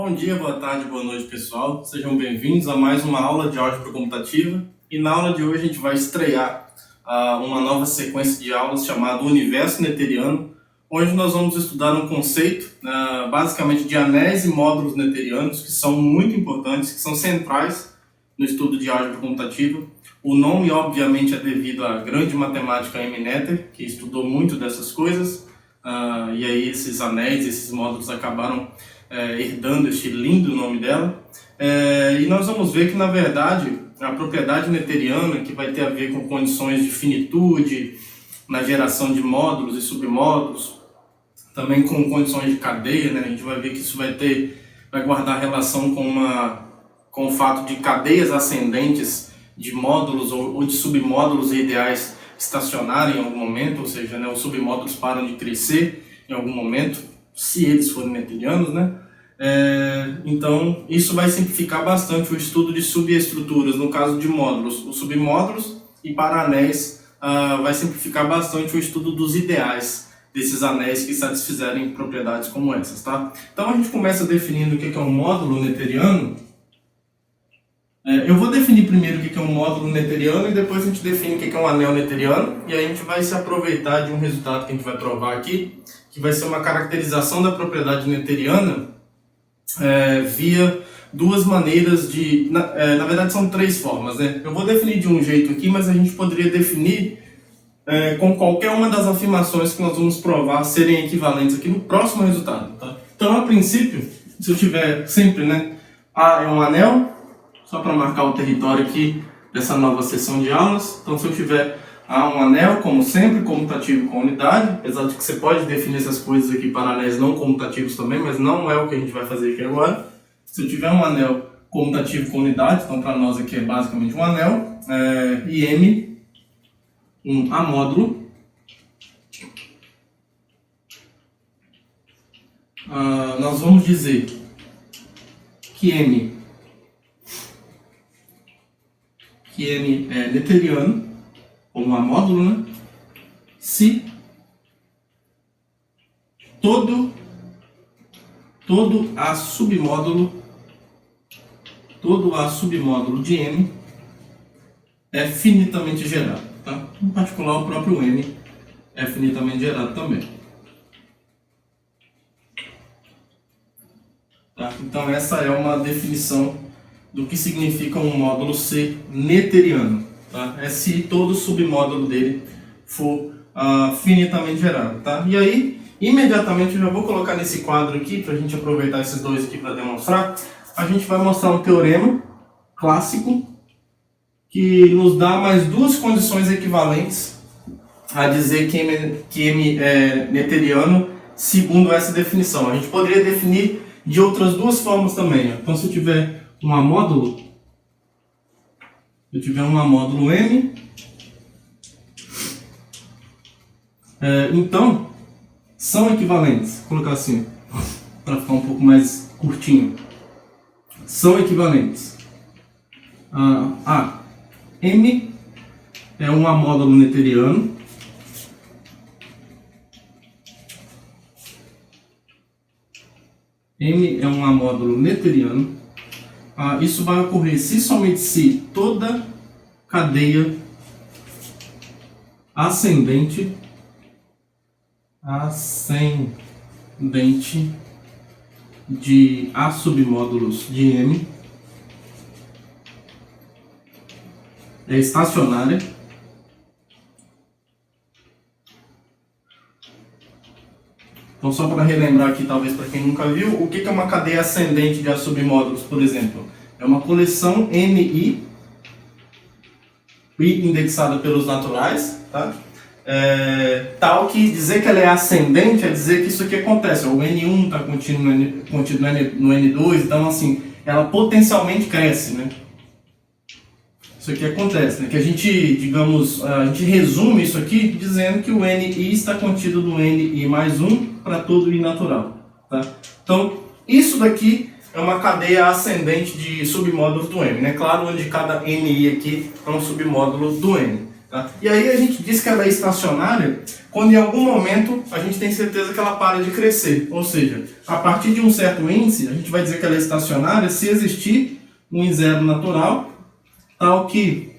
Bom dia, boa tarde, boa noite, pessoal. Sejam bem-vindos a mais uma aula de álgebra computativa. E na aula de hoje a gente vai estrear uma nova sequência de aulas chamada Universo Noetheriano, onde nós vamos estudar um conceito, basicamente, de anéis e módulos noetherianos, que são muito importantes, que são centrais no estudo de álgebra computativa. O nome, obviamente, é devido à grande matemática Amy Noether, que estudou muito dessas coisas, e aí esses anéis, esses módulos acabaram herdando este lindo nome dela. E nós vamos ver que, na verdade, a propriedade noetheriana, que vai ter a ver com condições de finitude, na geração de módulos e submódulos, também com condições de cadeia, né? A gente vai ver que isso vai guardar relação com o fato de cadeias ascendentes de módulos ou de submódulos ideais estacionarem em algum momento, ou seja, né, os submódulos param de crescer em algum momento, se eles forem noetherianos, né? Então, isso vai simplificar bastante o estudo de subestruturas, no caso de módulos, os submódulos, e para anéis, vai simplificar bastante o estudo dos ideais desses anéis que satisfizerem propriedades como essas, tá? Então, a gente começa definindo o que é um módulo noetheriano. Eu vou definir primeiro o que é um módulo noetheriano e depois a gente define o que é um anel noetheriano, e aí a gente vai se aproveitar de um resultado que a gente vai provar aqui, que vai ser uma caracterização da propriedade noetheriana via duas maneiras de... Na verdade são três formas, né? Eu vou definir de um jeito aqui, mas a gente poderia definir com qualquer uma das afirmações que nós vamos provar serem equivalentes aqui no próximo resultado, tá? Então, a princípio, se eu tiver sempre, né, A é um anel, só para marcar o território aqui dessa nova sessão de aulas. Então, se eu tiver A um anel, como sempre, comutativo com unidade, apesar de que você pode definir essas coisas aqui para anéis não comutativos também, mas não é o que a gente vai fazer aqui agora. Se eu tiver um anel comutativo com unidade, então para nós aqui é basicamente um anel, e M, um amódulo, nós vamos dizer que M é noetheriano, como amódulo, né? Se todo A submódulo de M é finitamente gerado, tá? Em particular, o próprio M é finitamente gerado também. Tá? Então, essa é uma definição do que significa um módulo ser noetheriano. Tá? É se todo submódulo dele for finitamente gerado. Tá? E aí, imediatamente, eu já vou colocar nesse quadro aqui, para a gente aproveitar esses dois aqui para demonstrar. A gente vai mostrar um teorema clássico que nos dá mais duas condições equivalentes a dizer que M é noetheriano segundo essa definição. A gente poderia definir de outras duas formas também. Então, se eu tiver um amódulo, M, então são equivalentes. Vou colocar assim, para ficar um pouco mais curtinho. São equivalentes. M é um amódulo noetheriano. M é um amódulo noetheriano. Isso vai ocorrer se somente se toda cadeia ascendente de A submódulos de M é estacionária. Então, só para relembrar aqui, talvez para quem nunca viu, o que é uma cadeia ascendente de A submódulos, por exemplo? É uma coleção NI, I indexada pelos naturais, tá? Tal que dizer que ela é ascendente é dizer que isso aqui acontece. O N1 está contido no N2, então assim, ela potencialmente cresce, né? Isso aqui acontece, né? Que a gente, digamos, a gente resume isso aqui dizendo que o NI está contido no NI mais 1 para todo I natural, tá? Então, isso daqui é uma cadeia ascendente de submódulos do M, né? Claro, onde cada NI aqui é um submódulo do M. Tá? E aí a gente diz que ela é estacionária quando em algum momento a gente tem certeza que ela para de crescer. Ou seja, a partir de um certo índice, a gente vai dizer que ela é estacionária se existir um I0 natural, tal que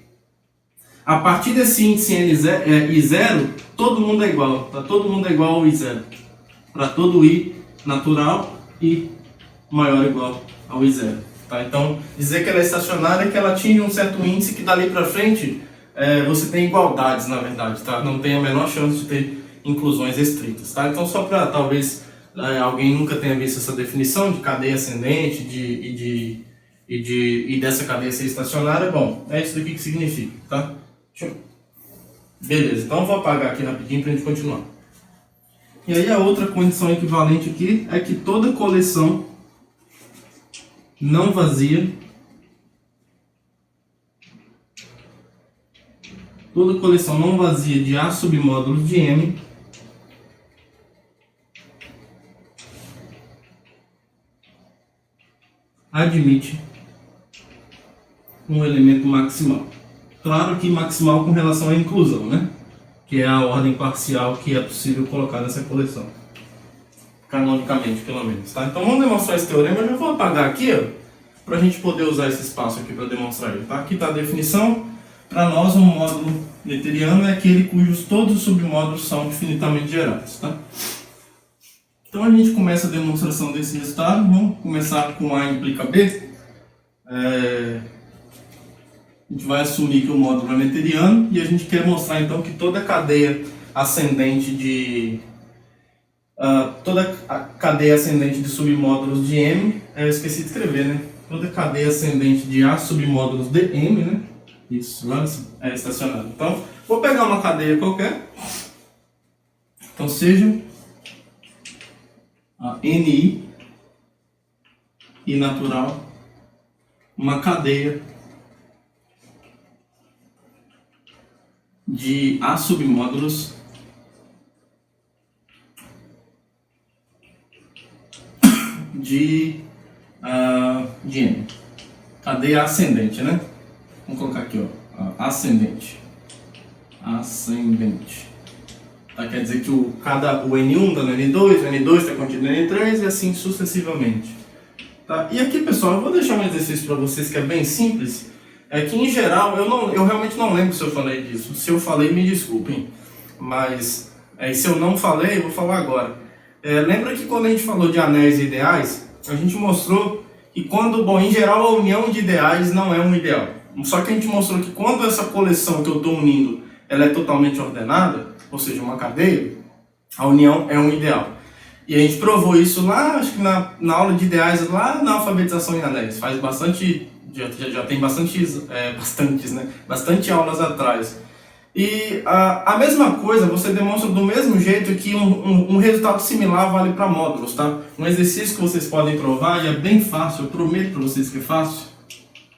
a partir desse índice I0, todo mundo é igual. Tá? Todo mundo é igual ao I0. Para todo I natural, I maior ou igual ao I0. Tá? Então, dizer que ela é estacionária é que ela atinge um certo índice que dali para frente você tem igualdades, na verdade, tá? Não tem a menor chance de ter inclusões estritas, tá? Então, só para talvez alguém nunca tenha visto essa definição de cadeia ascendente e dessa cadeia ser estacionária, bom, é isso daqui que significa, tá? Beleza, então eu vou apagar aqui rapidinho para a gente continuar. E aí a outra condição equivalente aqui é que toda coleção não vazia de A submódulos de M admite um elemento maximal. Claro que maximal com relação à inclusão, né? Que é a ordem parcial que é possível colocar nessa coleção. Canonicamente, pelo menos. Tá? Então vamos demonstrar esse teorema. Eu já vou apagar aqui, para a gente poder usar esse espaço aqui para demonstrar ele. Tá? Aqui está a definição. Para nós, um módulo noetheriano é aquele cujos todos os submódulos são infinitamente gerais. Tá? Então a gente começa a demonstração desse resultado. Vamos começar com A implica B. A gente vai assumir que o módulo é noetheriano e a gente quer mostrar então que toda cadeia ascendente de submódulos de M, eu esqueci de escrever, né? Toda cadeia ascendente de A submódulos de M, né? Isso, é estacionário. Então, vou pegar uma cadeia qualquer. Então, seja a NI e natural, uma cadeia de A submódulos de M. Cadeia ascendente, né? Vamos colocar aqui, ascendente. Tá, quer dizer que o N1 está no N2, o N2 está contido no N3 e assim sucessivamente. Tá? E aqui, pessoal, eu vou deixar um exercício para vocês que é bem simples. É que, em geral, eu realmente não lembro se eu falei disso. Se eu falei, me desculpem. Mas, se eu não falei, eu vou falar agora. Lembra que quando a gente falou de anéis e ideais, a gente mostrou que em geral, a união de ideais não é um ideal. Só que a gente mostrou que quando essa coleção que eu estou unindo, ela é totalmente ordenada, ou seja, uma cadeia, a união é um ideal. E a gente provou isso lá, acho que na aula de ideais, lá na alfabetização em anéis. Faz bastante, já tem bastante aulas atrás. E a mesma coisa você demonstra do mesmo jeito que um resultado similar vale para módulos, tá? Um exercício que vocês podem provar, e é bem fácil, eu prometo para vocês que é fácil.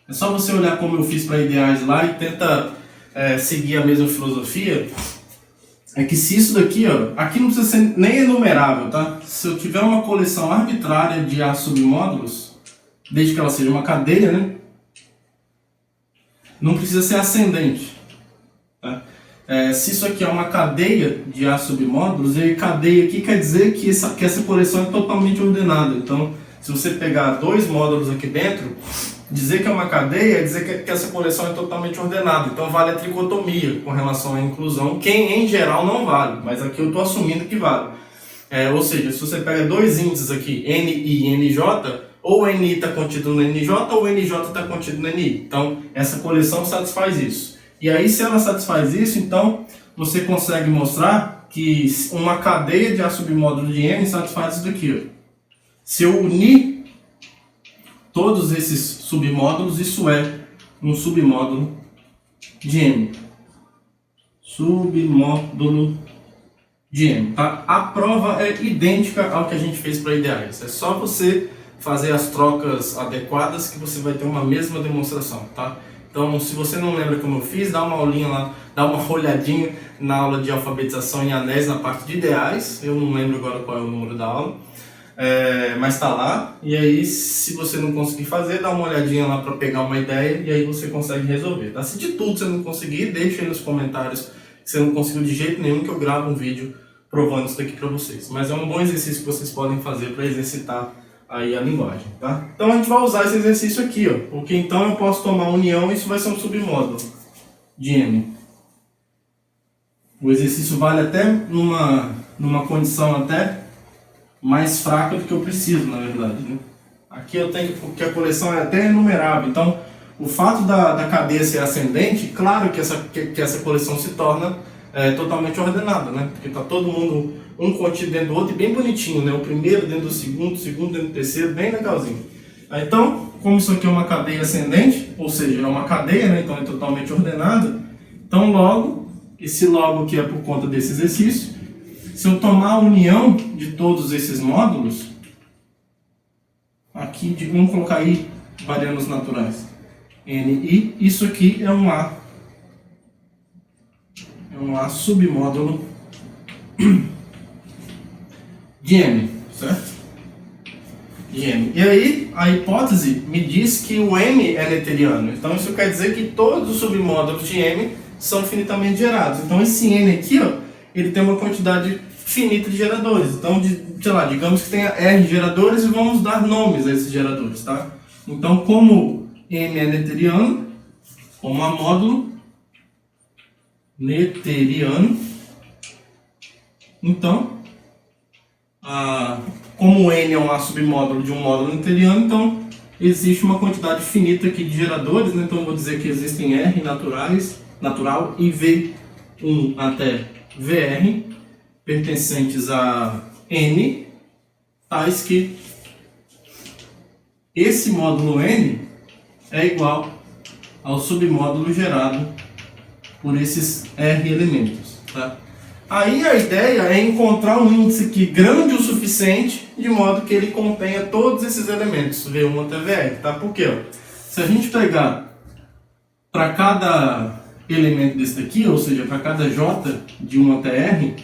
É só você olhar como eu fiz para ideais lá e tenta seguir a mesma filosofia. É que se isso daqui, aqui não precisa ser nem enumerável, tá? Se eu tiver uma coleção arbitrária de A submódulos, desde que ela seja uma cadeia, né? Não precisa ser ascendente. Tá? Se isso aqui é uma cadeia de A submódulos, e cadeia aqui quer dizer que essa coleção é totalmente ordenada. Então, se você pegar dois módulos aqui dentro, dizer que é uma cadeia é dizer que essa coleção é totalmente ordenada. Então vale a tricotomia com relação à inclusão, que em geral não vale, mas aqui eu estou assumindo que vale. Ou seja, se você pega dois índices aqui, NI e NJ, ou o NI está contido no NJ ou o NJ está contido no NI. Então essa coleção satisfaz isso. E aí, se ela satisfaz isso, então você consegue mostrar que uma cadeia de A submódulo de M satisfaz isso daqui. Se eu unir todos esses submódulos, isso é um submódulo de M. Submódulo de M. Tá? A prova é idêntica ao que a gente fez para ideais. É só você fazer as trocas adequadas que você vai ter uma mesma demonstração. Tá? Então, se você não lembra como eu fiz, dá uma aulinha lá, dá uma olhadinha na aula de alfabetização em anéis na parte de ideais. Eu não lembro agora qual é o número da aula. mas está lá. E aí, se você não conseguir fazer, dá uma olhadinha lá para pegar uma ideia e aí você consegue resolver. Tá? Se de tudo você não conseguir, deixa aí nos comentários que você não conseguiu de jeito nenhum, que eu gravo um vídeo provando isso daqui para vocês. Mas é um bom exercício que vocês podem fazer para exercitar aí a linguagem, tá? Então a gente vai usar esse exercício aqui, ó, porque então eu posso tomar união e isso vai ser um submódulo de M. O exercício vale até numa condição até mais fraca do que eu preciso, na verdade, né? Aqui eu tenho, porque a coleção é até enumerável, então o fato da cadeia ser ascendente, claro que essa coleção se torna totalmente ordenada, né? Porque está todo mundo um contido dentro do outro e bem bonitinho, né? O primeiro dentro do segundo, o segundo dentro do terceiro, bem legalzinho. Então, como isso aqui é uma cadeia ascendente, ou seja, é uma cadeia, né? Então é totalmente ordenada, então logo, esse logo aqui é por conta desse exercício. Se eu tomar a união de todos esses módulos, aqui, vamos colocar aí varianos naturais, NI, isso aqui é um A. É um A submódulo de M, certo? De M. E aí, a hipótese me diz que o M é neteriano. Então, isso quer dizer que todos os submódulos de M são finitamente gerados. Então, esse N aqui, ó, ele tem uma quantidade finita de geradores. Então, sei lá, digamos que tenha R geradores e vamos dar nomes a esses geradores, tá? Então, como M é neteriano, como a módulo neteriano, então, como N é um submódulo de um módulo neteriano, então existe uma quantidade finita aqui de geradores, né? Então eu vou dizer que existem R natural e V1 até VR, pertencentes a N, tais que esse módulo N é igual ao submódulo gerado por esses R elementos, tá? Aí a ideia é encontrar um índice aqui grande o suficiente, de modo que ele contenha todos esses elementos, V1 até VR, tá? Por quê? Se a gente pegar para cada elemento desse daqui, ou seja, para cada J de 1 até R,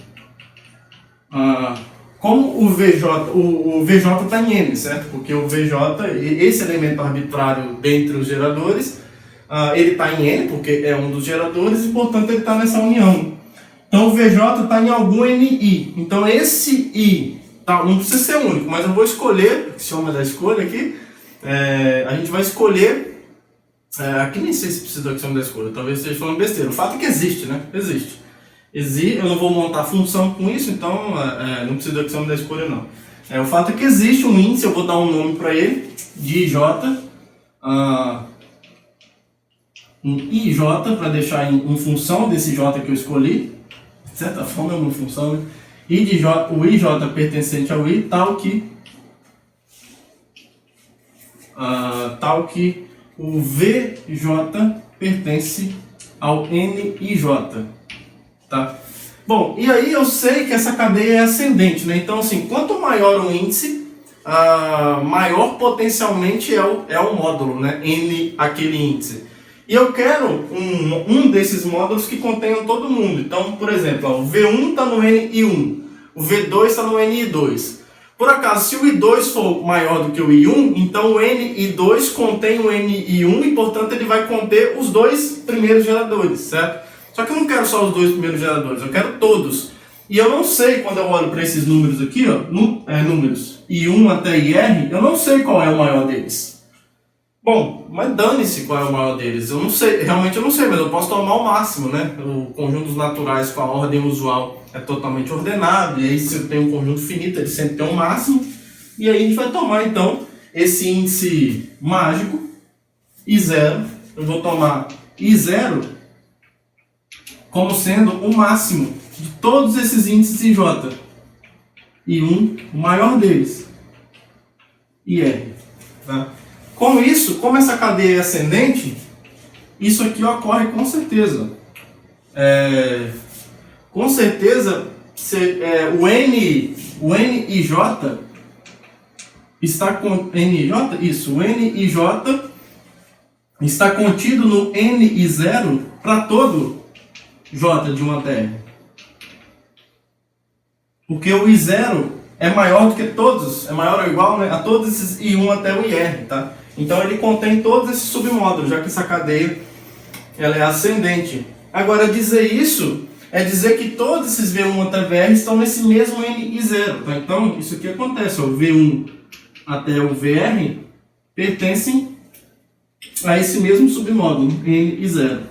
como o VJ está em N, certo? Porque o VJ, esse elemento arbitrário dentre os geradores, ele está em N, porque é um dos geradores, e portanto ele está nessa união. Então o VJ está em algum NI. Então esse I, tá, não precisa ser único, mas eu vou escolher, se chama da escolha aqui, a gente vai escolher, aqui nem sei se precisa da axioma da escolha, talvez esteja falando besteira. O fato é que existe, né? Existe. Eu não vou montar função com isso, então não precisa da axioma da escolha não. O fato é que existe um índice, eu vou dar um nome para ele, de IJ, um IJ, para deixar em função desse J que eu escolhi. De certa forma é uma função, né? O IJ pertencente ao I, tal que o VJ pertence ao NIJ, tá? Bom, e aí eu sei que essa cadeia é ascendente, né? Então assim, quanto maior o índice, maior potencialmente é o módulo, né? N aquele índice. E eu quero um desses módulos que contenham todo mundo. Então, por exemplo, o V1 está no NI1, o V2 está no NI2. Por acaso, se o I2 for maior do que o I1, então o NI2 contém o NI1 e, portanto, ele vai conter os dois primeiros geradores, certo? Só que eu não quero só os dois primeiros geradores, eu quero todos. E eu não sei, quando eu olho para esses números aqui, ó, números I1 até IR, eu não sei qual é o maior deles. Bom, mas dane-se qual é o maior deles. Eu não sei, realmente eu não sei, mas eu posso tomar o máximo, né? O conjuntos naturais com a ordem usual é totalmente ordenado, e aí se eu tenho um conjunto finito, ele sempre tem um máximo. E aí a gente vai tomar, então, esse índice mágico, I0. Eu vou tomar I0 como sendo o máximo de todos esses índices IJ. I1, o maior deles. IR, tá? Com isso, como essa cadeia é ascendente, isso aqui ocorre com certeza. Com certeza, o NIJ está com NIJ, isso, o NIJ está contido no NI0 para todo J de 1 até R. Porque o I0 é maior do que todos, é maior ou igual, né, a todos esses I1 até o IR, tá? Então ele contém todos esses submódulos, já que essa cadeia ela é ascendente. Agora, dizer isso é dizer que todos esses V1 até VR estão nesse mesmo NI0, tá? Então, isso aqui acontece, ó, o V1 até o VR pertencem a esse mesmo submódulo, NI0,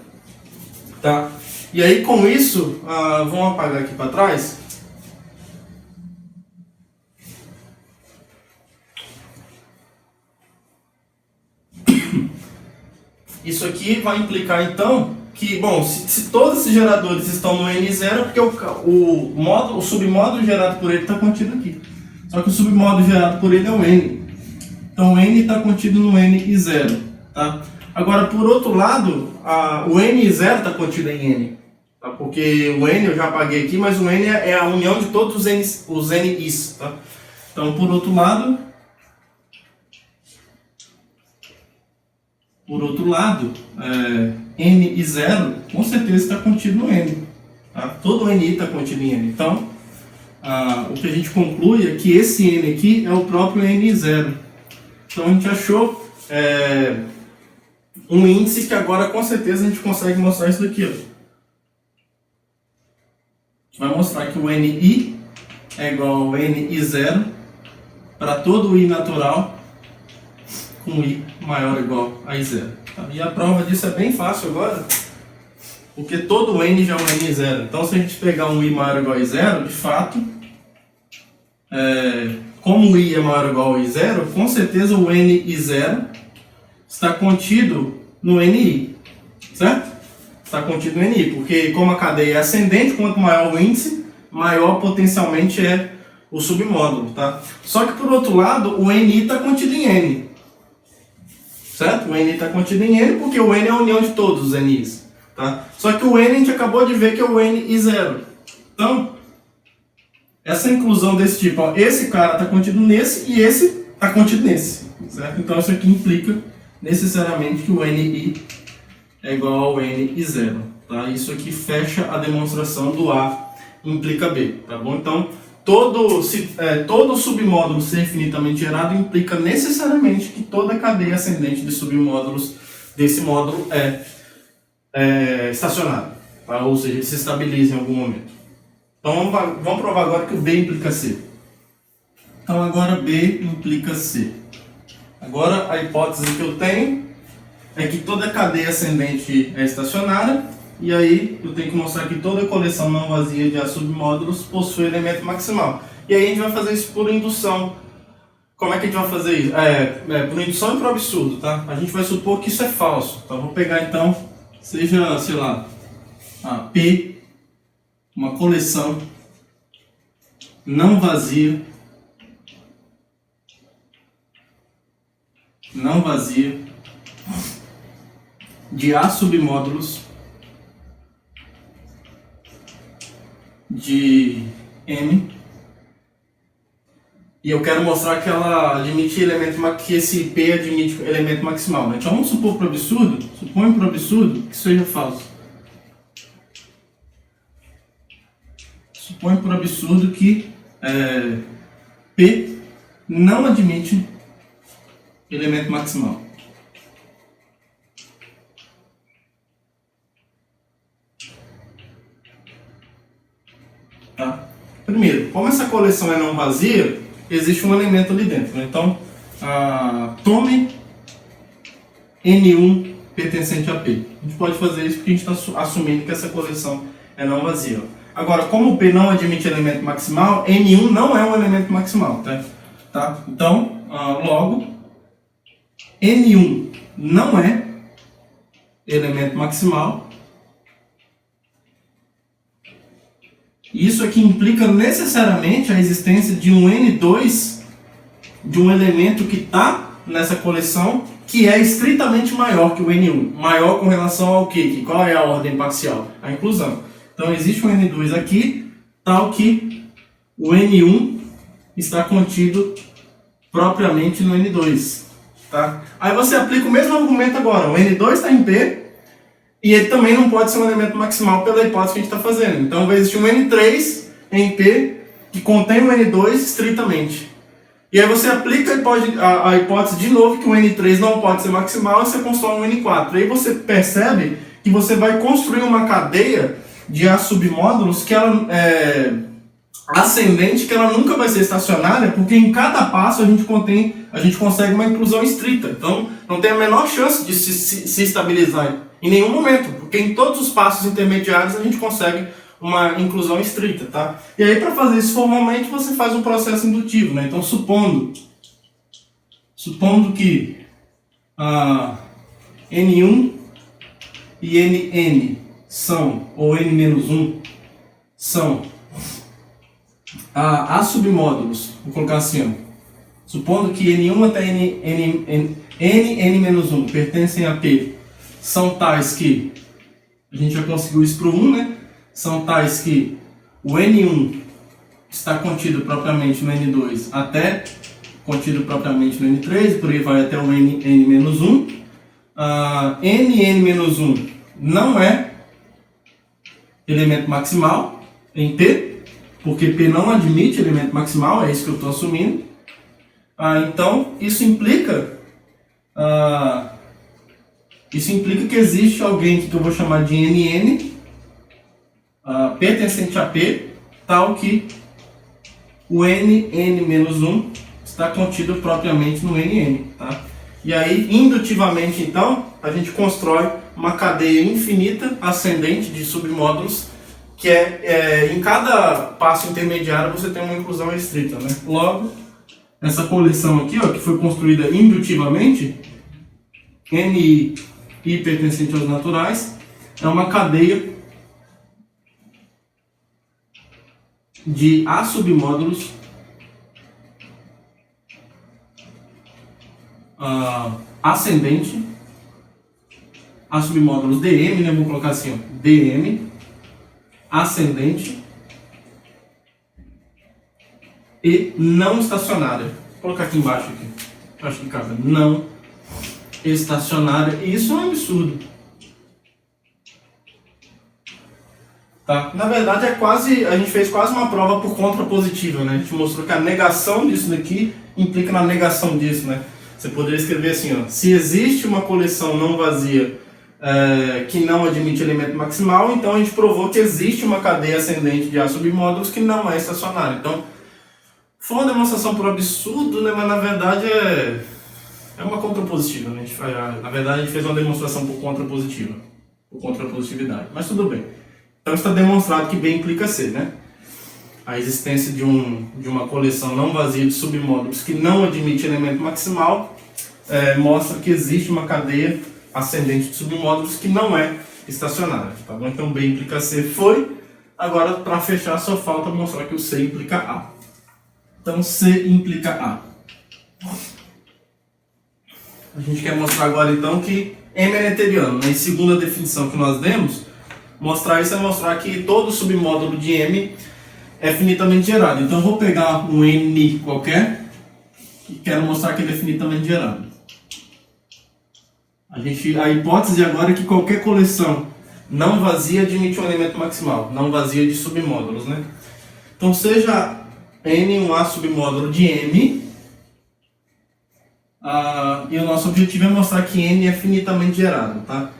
tá? E aí, com isso, vamos apagar aqui para trás. Isso aqui vai implicar, então, que, bom, se todos esses geradores estão no N0, é porque o submódulo gerado por ele está contido aqui. Só que o submódulo gerado por ele é o N. Então, o N está contido no N0, tá? Agora, por outro lado, o N0 está contido em N. Tá? Porque o N eu já apaguei aqui, mas o N é a união de todos os NIs. Tá? Então, por outro lado, N0 com certeza está contido no N. Tá? Todo o NI está contido em N. Então, o que a gente conclui é que esse N aqui é o próprio N0. Então, a gente achou um índice que agora com certeza a gente consegue mostrar isso daqui. Ó. A gente vai mostrar que o NI é igual ao NI0 para todo o I natural com I maior ou igual a I0. Tá? E a prova disso é bem fácil agora, porque todo o N já é um N0. Então, se a gente pegar um I maior ou igual a I0, de fato, como o I é maior ou igual a I0, com certeza o NI0 está contido no NI, certo? Está contido no NI, porque como a cadeia é ascendente, quanto maior o índice, maior potencialmente é o submódulo, tá? Só que por outro lado, o NI está contido em N, certo? O NI está contido em N porque o N é a união de todos os NIs, tá? Só que o N a gente acabou de ver que é o NI0. Então, essa inclusão desse tipo, ó, esse cara está contido nesse e esse está contido nesse, certo? Então isso aqui implica necessariamente que o NI é igual ao NI0, tá? Isso aqui fecha a demonstração do A implica B, tá bom? Então, todo submódulo ser infinitamente gerado implica necessariamente que toda cadeia ascendente de submódulos desse módulo é estacionária, tá? Ou seja, ele se estabiliza em algum momento. Então, vamos provar agora que o B implica C. Então, agora B implica C. Agora, a hipótese que eu tenho é que toda cadeia ascendente é estacionária, e aí eu tenho que mostrar que toda coleção não vazia de A submódulos possui elemento maximal. E aí a gente vai fazer isso por indução. Como é que a gente vai fazer isso? Por indução e por absurdo, tá? A gente vai supor que isso é falso. Então, eu vou pegar, então, seja, sei lá, P, uma coleção não vazia de A submódulos de M, e eu quero mostrar que ela admite que esse P admite elemento maximal, né? Então vamos supor por absurdo, suponho por absurdo que seja falso. Suponho por absurdo que P não admite elemento maximal. Tá? Primeiro, como essa coleção é não vazia, existe um elemento ali dentro, né? Então, tome N1 pertencente a P. A gente pode fazer isso porque a gente está assumindo que essa coleção é não vazia. Agora, como P não admite elemento maximal, N1 não é um elemento maximal, tá? Então, logo, N1 não é elemento maximal. Isso aqui implica necessariamente a existência de um N2, de um elemento que está nessa coleção, que é estritamente maior que o N1. Maior com relação ao quê? Qual é a ordem parcial? A inclusão. Então existe um N2 aqui, tal que o N1 está contido propriamente no N2. Tá? Aí você aplica o mesmo argumento agora. O N2 está em P, e ele também não pode ser um elemento maximal pela hipótese que a gente está fazendo. Então vai existir um N3 em P que contém o N2 estritamente. E aí você aplica a hipótese de novo que o N3 não pode ser maximal e você constrói um N4. Aí você percebe que você vai construir uma cadeia de A submódulos que ela é ascendente, que ela nunca vai ser estacionária, porque em cada passo a gente consegue uma inclusão estrita. Então não tem a menor chance de se estabilizar em nenhum momento, porque em todos os passos intermediários a gente consegue uma inclusão estrita, tá? E aí, para fazer isso formalmente, você faz um processo indutivo, né? Então, supondo que N1 e Nn são, ou N-1 são A submódulos, vou colocar assim, ó. Supondo que N1 até N-1 pertencem a P, são tais que, a gente já conseguiu isso para o 1, né? São tais que o N1 está contido propriamente no N2 até contido propriamente no N3, por aí vai até o N-1. Nn-1 não é elemento maximal em P, porque P não admite elemento maximal, é isso que eu estou assumindo. Então, isso implica que existe alguém que eu vou chamar de Nn, pertencente a P, tal que o Nn-1 está contido propriamente no Nn. Tá? E aí, indutivamente, então, a gente constrói uma cadeia infinita ascendente de submódulos, que em cada passo intermediário você tem uma inclusão restrita. Né? Logo, essa coleção aqui, ó, que foi construída indutivamente, Ni pertencente aos naturais, é uma cadeia de A submódulos ascendente, A submódulos Dm, né? Vou colocar assim, ó, Dm, ascendente e não estacionária. Vou colocar aqui embaixo, aqui. Acho que cabe. Não estacionária. E isso é um absurdo. Tá? Na verdade, a gente fez quase uma prova por contrapositiva, né? A gente mostrou que a negação disso daqui implica na negação disso, né? Você poderia escrever assim, ó, se existe uma coleção não vazia que não admite elemento maximal, então a gente provou que existe uma cadeia ascendente de A submódulos que não é estacionária. Então, foi uma demonstração por absurdo, né? Mas na verdade é uma contrapositiva, né? Na verdade, a gente fez uma demonstração por contrapositiva, por contrapositividade, mas tudo bem. Então está demonstrado que B implica C, né? A existência de uma coleção não vazia de submódulos que não admite elemento maximal mostra que existe uma cadeia ascendente de submódulos que não é estacionária. Tá bom? Então B implica C foi. Agora, para fechar, só falta mostrar que o C implica A. Então C implica A. A gente quer mostrar agora então que M é noetheriano. Né? Em segunda definição que nós demos, mostrar isso é mostrar que todo submódulo de M é finitamente gerado. Então eu vou pegar um N qualquer e quero mostrar que ele é finitamente gerado. A hipótese agora é que qualquer coleção não vazia admite um elemento maximal, não vazia de submódulos, né? Então seja N um A submódulo de M, e o nosso objetivo é mostrar que N é finitamente gerado, tá?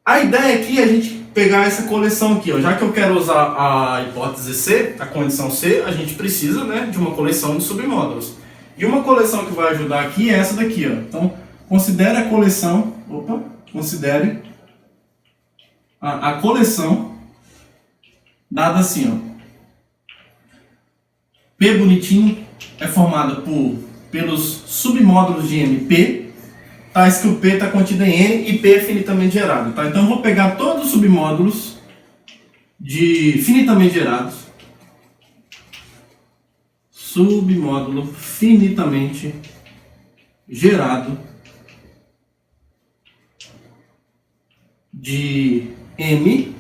A ideia aqui é a gente pegar essa coleção aqui, ó. Já que eu quero usar a hipótese C, a condição C, a gente precisa, né, de uma coleção de submódulos. E uma coleção que vai ajudar aqui é essa daqui, ó. Então, considere a coleção, considere a coleção dada assim, ó. P bonitinho é formada pelos submódulos de MP, tais que o P está contido em N e P é finitamente gerado. Tá? Então eu vou pegar todos os submódulos finitamente gerados. Submódulo finitamente gerado de M,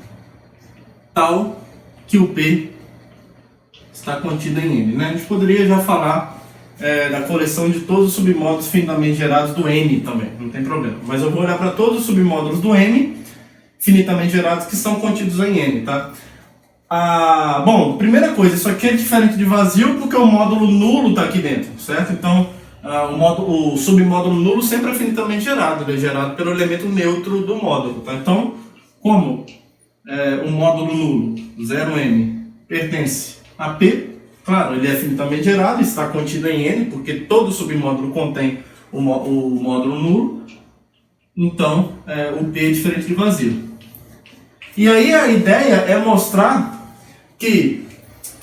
tal que o P está contido em N. Né? A gente poderia já falar da coleção de todos os submódulos finitamente gerados do N também, não tem problema. Mas eu vou olhar para todos os submódulos do M finitamente gerados que são contidos em N. Tá? Bom, primeira coisa, isso aqui é diferente de vazio porque o módulo nulo está aqui dentro, certo? Então, o submódulo nulo sempre é finitamente gerado, ele é gerado pelo elemento neutro do módulo, tá? Então, como o módulo nulo, 0m, pertence a P, claro, ele é finitamente gerado, está contido em N, porque todo submódulo contém o módulo nulo, então o P é diferente de vazio. E aí a ideia é mostrar que,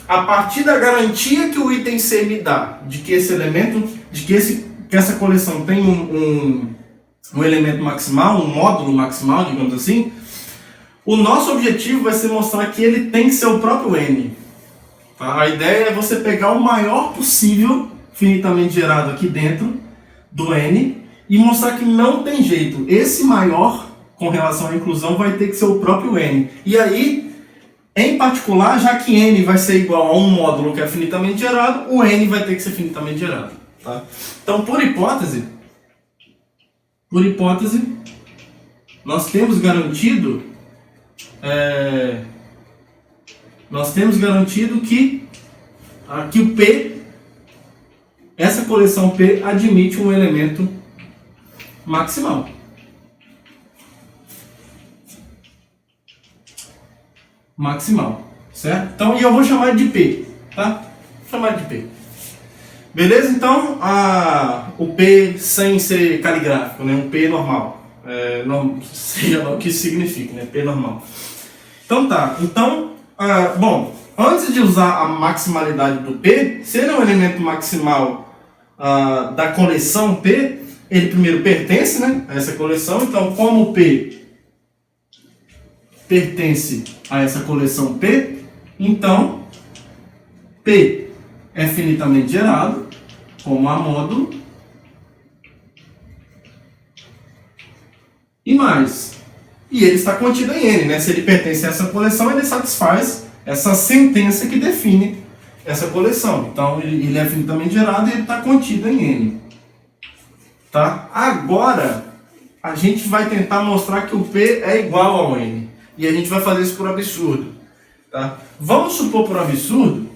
a partir da garantia que o item C me dá, de que esse elemento, que essa coleção tem um elemento maximal, um módulo maximal, digamos assim, o nosso objetivo vai ser mostrar que ele tem que ser o próprio N. Tá? A ideia é você pegar o maior possível, finitamente gerado aqui dentro do N, e mostrar que não tem jeito. Esse maior, com relação à inclusão, vai ter que ser o próprio N. E aí, em particular, já que N vai ser igual a um módulo que é finitamente gerado, o N vai ter que ser finitamente gerado. Tá? Então, por hipótese, nós temos garantido que aqui o P, essa coleção P admite um elemento maximal. Certo? Então, e eu vou chamar de P, tá? Vou chamar de P. Beleza? Então, o P sem ser caligráfico, né? Um P normal. Não seja lá o que isso significa, né? P normal. Então tá. Então, bom, antes de usar a maximalidade do P, se ele é um elemento maximal da coleção P, ele primeiro pertence, né, a essa coleção. Então, como o P pertence a essa coleção P, então P é finitamente gerado como A módulo e mais. E ele está contido em N, né? Se ele pertence a essa coleção, ele satisfaz essa sentença que define essa coleção. Então ele é finitamente gerado e ele está contido em N. Tá? Agora a gente vai tentar mostrar que o P é igual ao N. E a gente vai fazer isso por absurdo. Tá? Vamos supor por absurdo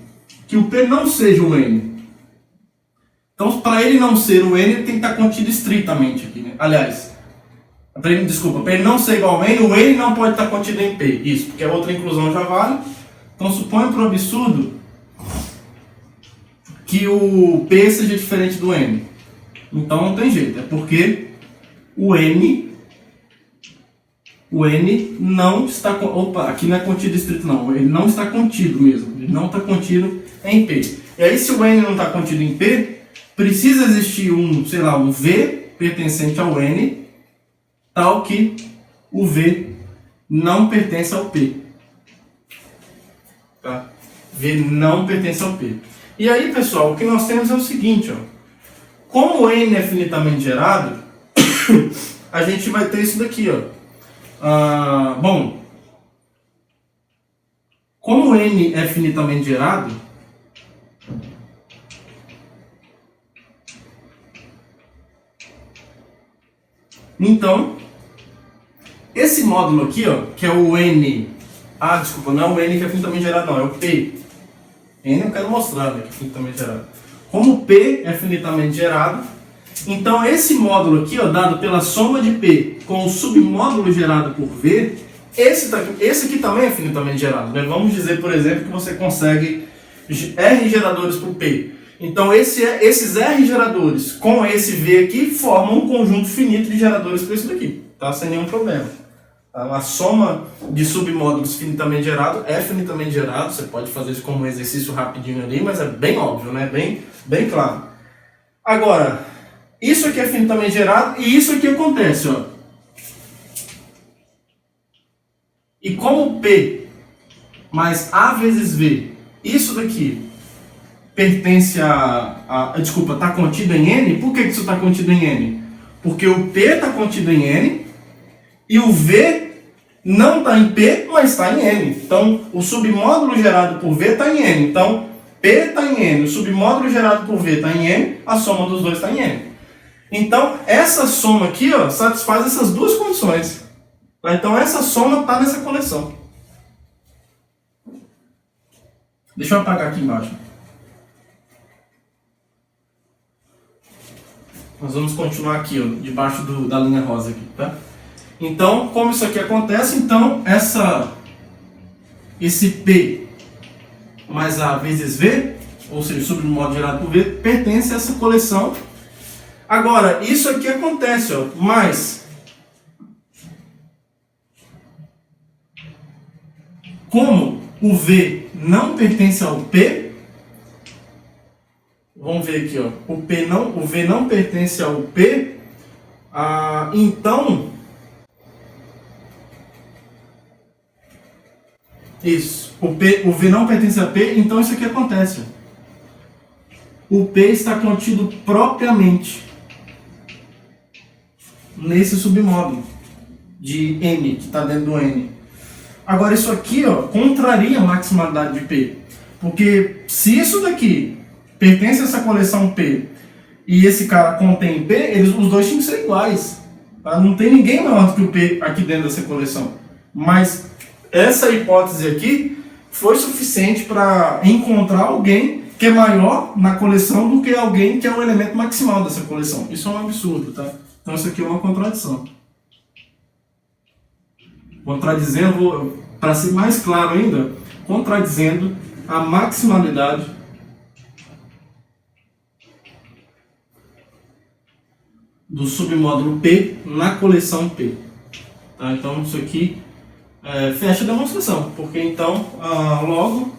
que o P não seja um N. Então, para ele não ser um N, ele tem que estar contido estritamente aqui. Né? Aliás, para ele não ser igual ao N, o N não pode estar contido em P. Isso, porque a outra inclusão já vale. Então, suponha por absurdo que o P seja diferente do N. Então, não tem jeito. É porque o N não está... Opa, aqui não é contido estrito não. Ele não está contido mesmo. Ele não está contido em P. E aí, se o N não está contido em P, precisa existir um V pertencente ao N, tal que o V não pertence ao P. Tá? V não pertence ao P. E aí, pessoal, o que nós temos é o seguinte, ó. Como o N é finitamente gerado, a gente vai ter isso daqui, ó. Bom, como o N é finitamente gerado, então, esse módulo aqui, ó, que é o N... desculpa, não é o N que é finitamente gerado, não, é o P. N eu quero mostrar, né, que é finitamente gerado. Como o P é finitamente gerado, então esse módulo aqui, ó, dado pela soma de P com o submódulo gerado por V, esse aqui também é finitamente gerado. Né? Vamos dizer, por exemplo, que você consegue R geradores por P. Então esses R geradores com esse V aqui formam um conjunto finito de geradores para isso daqui, tá? Sem nenhum problema. A soma de submódulos finitamente gerado é finitamente gerado. Você pode fazer isso como um exercício rapidinho ali, mas é bem óbvio, né? Bem claro. Agora, isso aqui é finitamente gerado e isso aqui acontece, ó. E como P mais A vezes V, isso daqui pertence desculpa, está contido em N. Por que isso está contido em N? Porque o P está contido em N e o V não está em P, mas está em N. Então, o submódulo gerado por V está em N. Então, P está em N, o submódulo gerado por V está em N, a soma dos dois está em N. Então, essa soma aqui, ó, satisfaz essas duas condições. Então, essa soma está nessa coleção. Deixa eu apagar aqui embaixo. Nós vamos continuar aqui, ó, debaixo da linha rosa aqui, tá? Então, como isso aqui acontece, então esse P mais A vezes V, ou seja, submodo gerado por V, pertence a essa coleção. Agora, isso aqui acontece, ó, mas como o V não pertence ao P, vamos ver aqui, ó, o V não pertence ao P, então isso, o V não pertence a P, então isso aqui acontece. O P está contido propriamente nesse submódulo de N, que está dentro do N. Agora isso aqui, ó, contraria a maximalidade de P, porque se isso daqui pertence a essa coleção P e esse cara contém P, os dois tinham que ser iguais. Tá? Não tem ninguém maior do que o P aqui dentro dessa coleção. Mas essa hipótese aqui foi suficiente para encontrar alguém que é maior na coleção do que alguém que é o elemento maximal dessa coleção. Isso é um absurdo, tá? Então isso aqui é uma contradição. Contradizendo, para ser mais claro ainda, contradizendo a maximalidade do submódulo P na coleção P. Tá? Então isso aqui fecha a demonstração, porque então logo,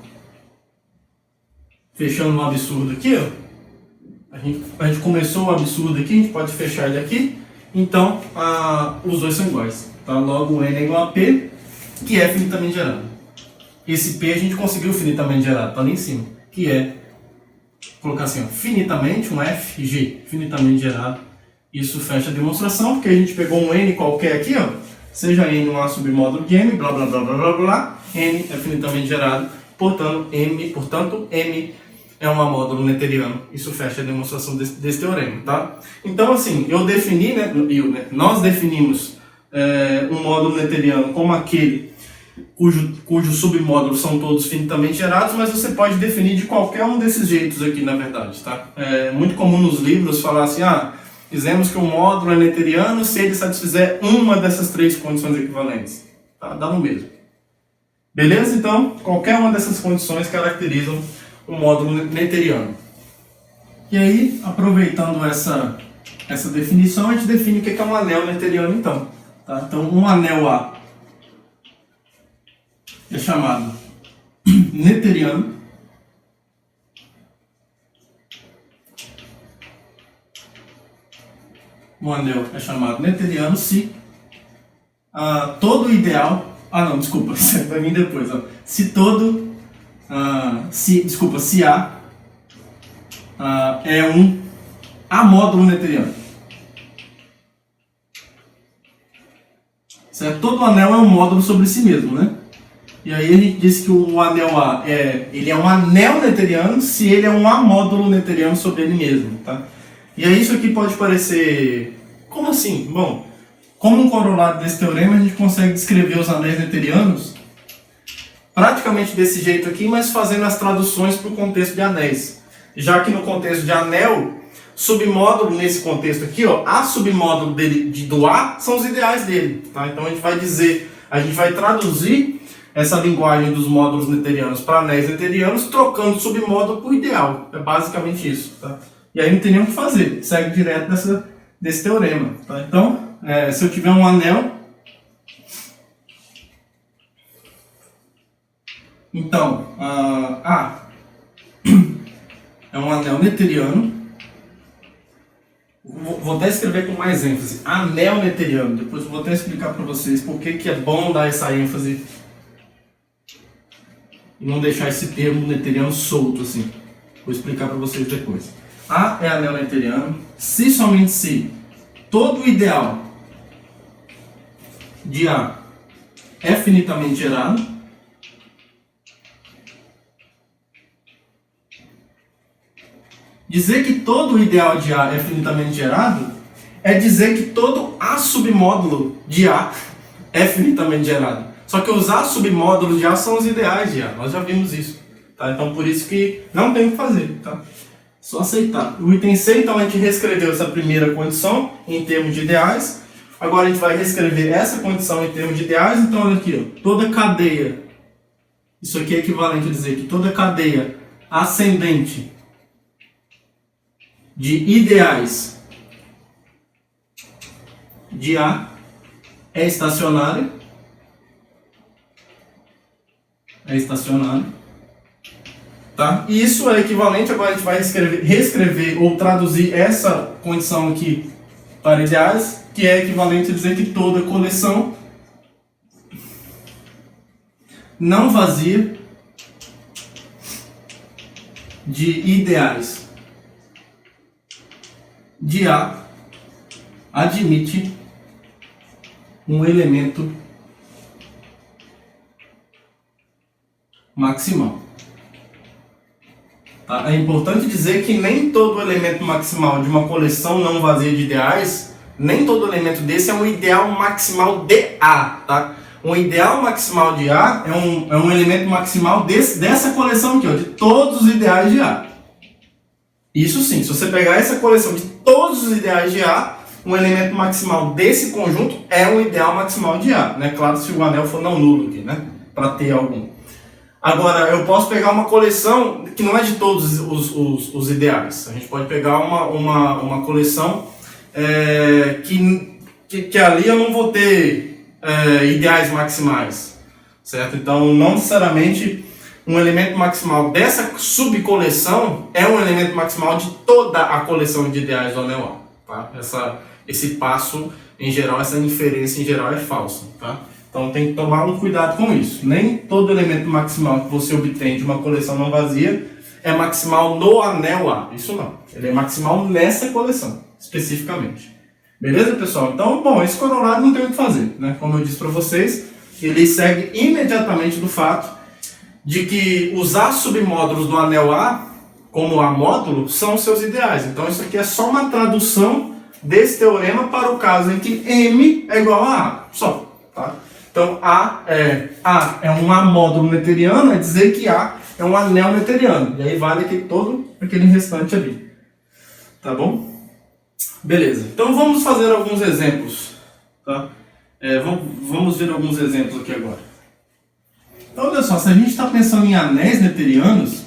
fechando um absurdo aqui, ó, a gente começou o absurdo aqui, a gente pode fechar ele aqui, então os dois são iguais. Tá? Logo N é igual a P, que é finitamente gerado. Esse P a gente conseguiu finitamente gerado, está ali em cima, que é, colocar assim, ó, finitamente, um FG, finitamente gerado. Isso fecha a demonstração, porque a gente pegou um N qualquer aqui, ó, seja N um A submódulo de M, blá blá blá blá blá blá, N é finitamente gerado, portanto M é um módulo neteriano. Isso fecha a demonstração desse teorema, tá? Então assim, eu defini, nós definimos um módulo neteriano como aquele cujos submódulos são todos finitamente gerados, mas você pode definir de qualquer um desses jeitos aqui, na verdade, tá? É muito comum nos livros falar assim, dizemos que o módulo é neteriano se ele satisfizer uma dessas três condições equivalentes. Tá? Dá no mesmo. Beleza? Então, qualquer uma dessas condições caracterizam o módulo neteriano. E aí, aproveitando essa definição, a gente define o que é um anel neteriano, então. Tá? Então, um anel A é chamado neteriano. Um anel é chamado neteriano se todo ideal... desculpa, isso vai vir depois. Se A é um amódulo neteriano. Certo? Todo anel é um módulo sobre si mesmo, né? E aí a gente disse que o anel A ele é um anel neteriano se ele é um amódulo neteriano sobre ele mesmo, tá? E aí isso aqui pode parecer... Como assim? Bom, como um corolário desse teorema, a gente consegue descrever os anéis neterianos praticamente desse jeito aqui, mas fazendo as traduções para o contexto de anéis. Já que no contexto de anel, submódulo nesse contexto aqui, a submódulo do A são os ideais dele. Tá? Então a gente vai traduzir essa linguagem dos módulos neterianos para anéis neterianos, trocando submódulo por ideal. É basicamente isso. Tá? E aí não tem nem o que fazer, segue direto desse teorema. Tá? Então, se eu tiver um anel, então, é um anel neteriano. Vou até escrever com mais ênfase, anel neteriano. Depois eu vou até explicar para vocês por que é bom dar essa ênfase e não deixar esse termo neteriano solto assim. Vou explicar para vocês depois. A é anel neteriano se somente se todo o ideal de A é finitamente gerado, dizer que todo o ideal de A é finitamente gerado é dizer que todo A submódulo de A é finitamente gerado. Só que os A submódulos de A são os ideais de A, nós já vimos isso. Tá? Então por isso que não tem o que fazer, tá? Só aceitar. O item C, então a gente reescreveu essa primeira condição em termos de ideais. Agora a gente vai reescrever essa condição em termos de ideais. Então olha aqui, ó, toda cadeia, isso aqui é equivalente a dizer que toda cadeia ascendente de ideais de A é estacionária. É estacionário. Tá? E isso é equivalente, agora a gente vai reescrever ou traduzir essa condição aqui para ideais, que é equivalente a dizer que toda coleção não vazia de ideais de A admite um elemento maximal. Tá? É importante dizer que nem todo elemento maximal de uma coleção não vazia de ideais, nem todo elemento desse é um ideal maximal de A. Tá? Um ideal maximal de A é um elemento maximal dessa coleção aqui, ó, de todos os ideais de A. Isso sim, se você pegar essa coleção de todos os ideais de A, um elemento maximal desse conjunto é um ideal maximal de A. Né? Claro, se o anel for não nulo aqui, né? Para ter algum. Agora, eu posso pegar uma coleção que não é de todos os ideais. A gente pode pegar uma coleção que ali eu não vou ter ideais maximais, certo? Então, não necessariamente um elemento maximal dessa subcoleção é um elemento maximal de toda a coleção de ideais do anel A. Tá? Esse passo, em geral, essa inferência em geral é falsa. Tá? Então tem que tomar um cuidado com isso. Nem todo elemento maximal que você obtém de uma coleção não vazia é maximal no anel A. Isso não. Ele é maximal nessa coleção, especificamente. Beleza, pessoal? Então, bom, esse corolário não tem o que fazer. Né? Como eu disse para vocês, ele segue imediatamente do fato de que usar submódulos do anel A como A módulo são seus ideais. Então isso aqui é só uma tradução desse teorema para o caso em que M é igual a A. Só. Tá? Então, A é um A módulo neteriano, é dizer que A é um anel neteriano. E aí vale aqui todo aquele restante ali. Tá bom? Beleza. Então, vamos fazer alguns exemplos. Tá? Vamos ver alguns exemplos aqui agora. Então, olha só, se a gente está pensando em anéis neterianos,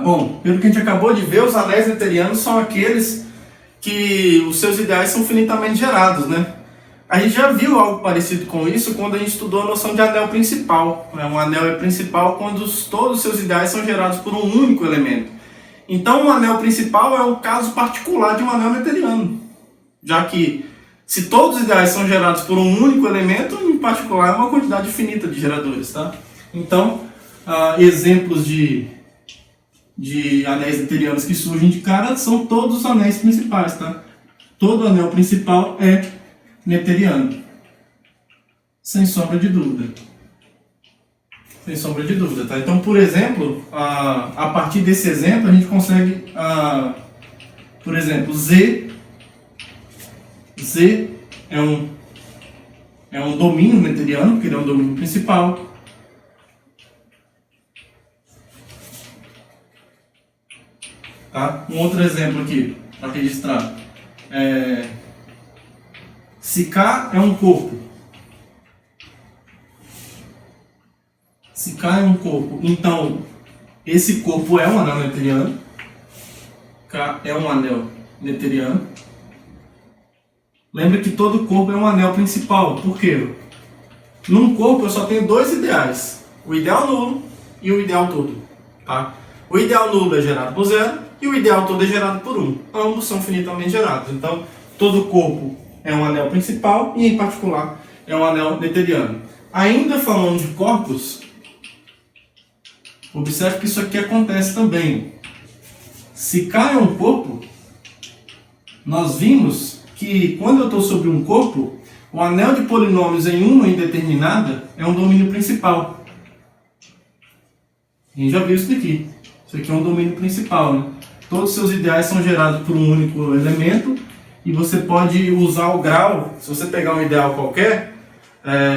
bom, pelo que a gente acabou de ver, os anéis neterianos são aqueles que os seus ideais são finitamente gerados, né? A gente já viu algo parecido com isso quando a gente estudou a noção de anel principal. Um anel é principal quando todos os seus ideais são gerados por um único elemento. Então, o anel principal é um caso particular de um anel neteriano, já que se todos os ideais são gerados por um único elemento, em particular é uma quantidade finita de geradores. Tá? Então, exemplos de anéis neterianos que surgem de cara são todos os anéis principais. Tá? Todo anel principal é neteriano, sem sombra de dúvida. Sem sombra de dúvida, tá? Então, por exemplo, a partir desse exemplo, a gente consegue, por exemplo, Z é um domínio neteriano, porque ele é um domínio principal. Tá? Um outro exemplo aqui, para registrar. Se K é um corpo, então esse corpo é um anel neteriano. K é um anel neteriano. Lembra que todo corpo é um anel principal. Por quê? Num corpo eu só tenho dois ideais: o ideal nulo e o ideal todo. Tá? O ideal nulo é gerado por 0 e o ideal todo é gerado por 1. Ambos são finitamente gerados. Então, todo corpo é um anel principal e, em particular, é um anel neteriano. Ainda falando de corpos, observe que isso aqui acontece também. Se K é um corpo, nós vimos que quando eu estou sobre um corpo, o anel de polinômios em uma indeterminada é um domínio principal. A gente já viu isso daqui. Isso aqui é um domínio principal, né? Todos os seus ideais são gerados por um único elemento e você pode usar o grau. Se você pegar um ideal qualquer,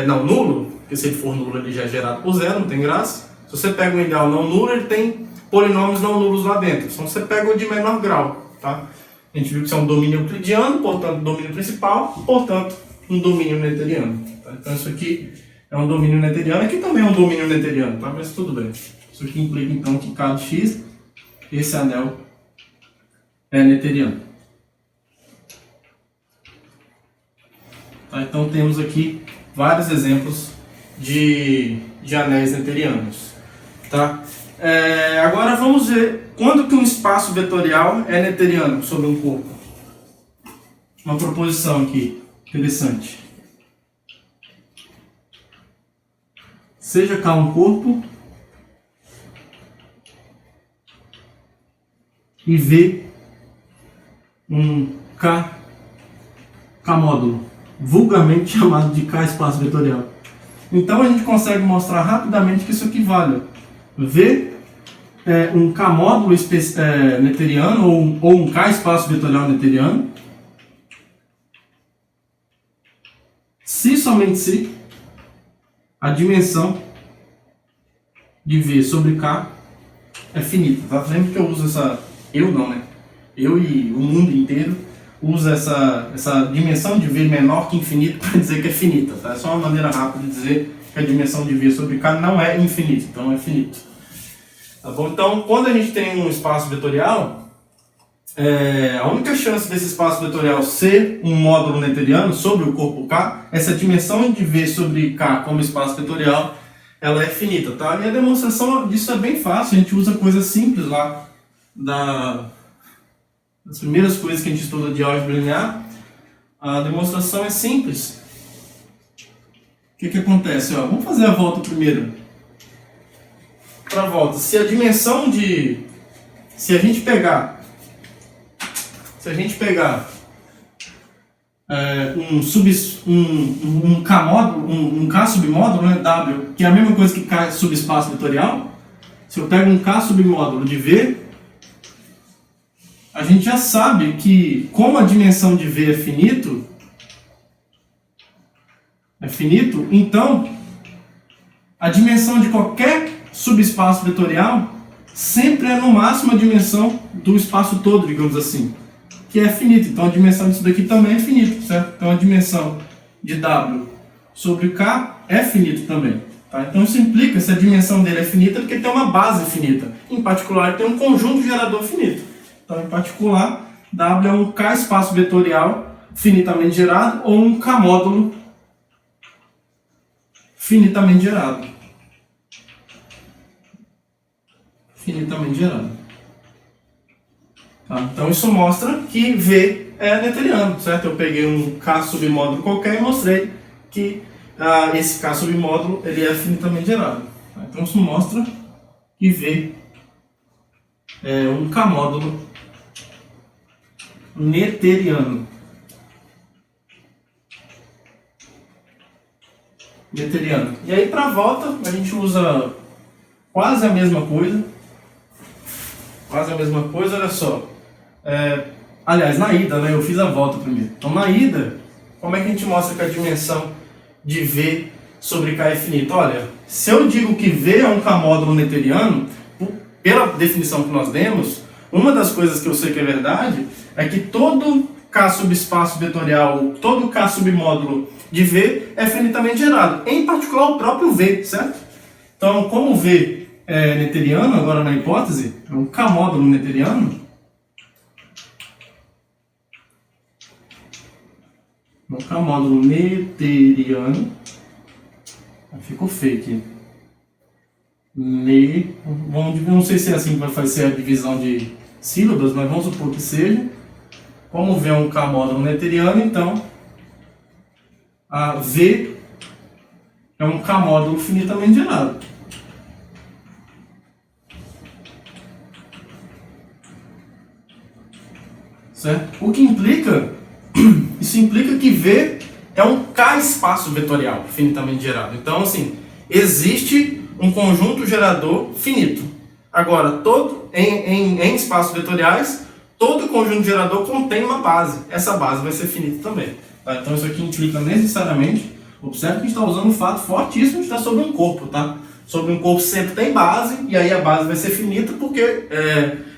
nulo, porque se ele for nulo ele já é gerado por 0, não tem graça. Se você pega um ideal não nulo, ele tem polinômios não nulos lá dentro. Então você pega o de menor grau, tá? A gente viu que isso é um domínio euclidiano, portanto, domínio principal, portanto, um domínio noetheriano. Tá? Então isso aqui é um domínio noetheriano, aqui também é um domínio noetheriano, tá? Mas tudo bem. Isso aqui implica então que K de X, esse anel é noetheriano. Tá? Então temos aqui vários exemplos de anéis noetherianos. Tá? Agora vamos ver quando que um espaço vetorial é noetheriano sobre um corpo. Uma proposição aqui, interessante. Seja K um corpo e V um K módulo, vulgarmente chamado de K espaço vetorial. Então a gente consegue mostrar rapidamente que isso aqui vale. V um K módulo noetheriano ou um K espaço vetorial noetheriano, se somente se a dimensão de V sobre K é finita. Tá? Lembra que eu uso essa... Eu não, né? Eu e o mundo inteiro usa essa dimensão de V menor que infinito para dizer que é finita. Tá? É só uma maneira rápida de dizer que a dimensão de V sobre K não é infinita, então é finito. Tá bom? Então, quando a gente tem um espaço vetorial, a única chance desse espaço vetorial ser um módulo noetheriano sobre o corpo K é se a dimensão de V sobre K como espaço vetorial ela é finita. Tá? E a demonstração disso é bem fácil, a gente usa coisas simples lá das primeiras coisas que a gente estuda de álgebra linear. A demonstração é simples. O que acontece? Vamos fazer a volta primeiro. Para a volta, se a dimensão de... Se a gente pegar um K módulo, um K submódulo, né, W, que é a mesma coisa que K subespaço vetorial, se eu pego um K submódulo de V, a gente já sabe que, como a dimensão de V é finito, então a dimensão de qualquer subespaço vetorial sempre é no máximo a dimensão do espaço todo, digamos assim, que é finito. Então a dimensão disso daqui também é finito, certo? Então a dimensão de W sobre K é finito também. Tá? Então isso implica, se a dimensão dele é finita, porque tem uma base finita. Em particular, tem um conjunto gerador finito. Então, em particular, W é um K espaço vetorial finitamente gerado ou um K módulo finitamente gerado. Tá? Então isso mostra que V é noetheriano, certo? Eu peguei um K submódulo qualquer e mostrei que esse K submódulo ele é finitamente gerado. Tá? Então isso mostra que V é um K módulo noetheriano. E aí para a volta a gente usa quase a mesma coisa. Olha só. Aliás, na ida, né, eu fiz a volta primeiro. Então na ida, como é que a gente mostra que a dimensão de V sobre K é finita? Olha, se eu digo que V é um K módulo noetheriano, pela definição que nós demos, uma das coisas que eu sei que é verdade é que todo K subespaço vetorial, todo K submódulo de V é finitamente gerado, em particular o próprio V, certo? Então, como o V é noetheriano, agora na hipótese, é um K módulo noetheriano, ficou feio aqui. Não sei se é assim que vai fazer a divisão de sílabas, mas vamos supor que seja. Como V é um K módulo noetheriano, então a V é um K módulo finitamente gerado. Certo? O que implica, isso implica que V é um K espaço vetorial finitamente gerado. Então, assim, existe um conjunto gerador finito. Agora, em espaços vetoriais, todo conjunto gerador contém uma base. Essa base vai ser finita também. Tá? Então isso aqui implica necessariamente, observe que a gente está usando um fato fortíssimo de estar sobre um corpo. Tá? sobre um corpo sempre tem base, e aí a base vai ser finita porque